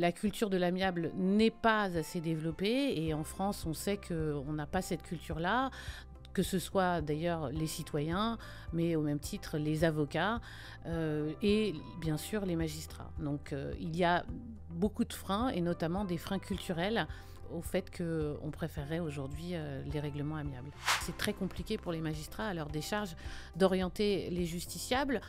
La culture de l'amiable n'est pas assez développée et en France, on sait qu'on n'a pas cette culture-là, que ce soit d'ailleurs les citoyens, mais au même titre les avocats et bien sûr les magistrats. Donc il y a beaucoup de freins et notamment des freins culturels au fait qu'on préférerait aujourd'hui les règlements amiables. C'est très compliqué pour les magistrats à leur décharge d'orienter les justiciables.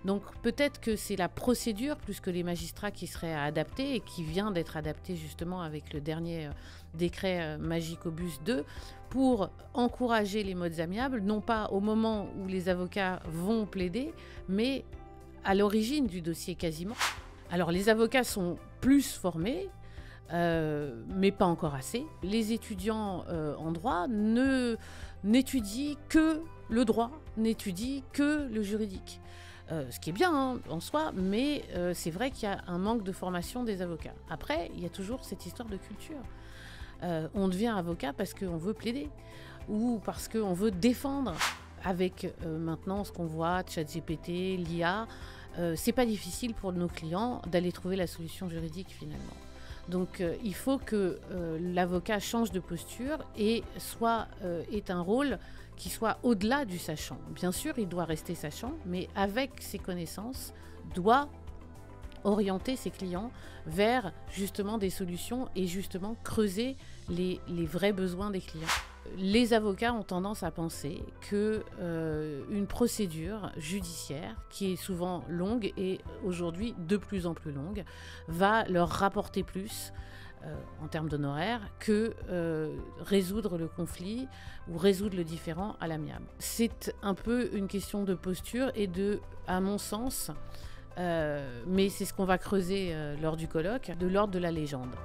Donc peut-être que c'est la procédure plus que les magistrats qui seraient à adapter et qui vient d'être adaptée justement avec le dernier décret Magicobus 2 pour encourager les modes amiables, non pas au moment où les avocats vont plaider, mais à l'origine du dossier quasiment. Alors les avocats sont plus formés, mais pas encore assez. Les étudiants en droit n'étudient que le droit, n'étudient que le juridique. Ce qui est bien hein, en soi, mais c'est vrai qu'il y a un manque de formation des avocats. Après, il y a toujours cette histoire de culture. On devient avocat parce qu'on veut plaider ou parce qu'on veut défendre. Avec maintenant ce qu'on voit, ChatGPT, l'IA, c'est pas difficile pour nos clients d'aller trouver la solution juridique finalement. Donc il faut que l'avocat change de posture et ait un rôle qui soit au-delà du sachant. Bien sûr, il doit rester sachant, mais avec ses connaissances, doit orienter ses clients vers justement des solutions et justement creuser les vrais besoins des clients. Les avocats ont tendance à penser qu'une procédure judiciaire, qui est souvent longue et aujourd'hui de plus en plus longue, va leur rapporter plus en termes d'honoraires que résoudre le conflit ou résoudre le différend à l'amiable. C'est un peu une question de posture et à mon sens, mais c'est ce qu'on va creuser lors du colloque, de l'ordre de la légende.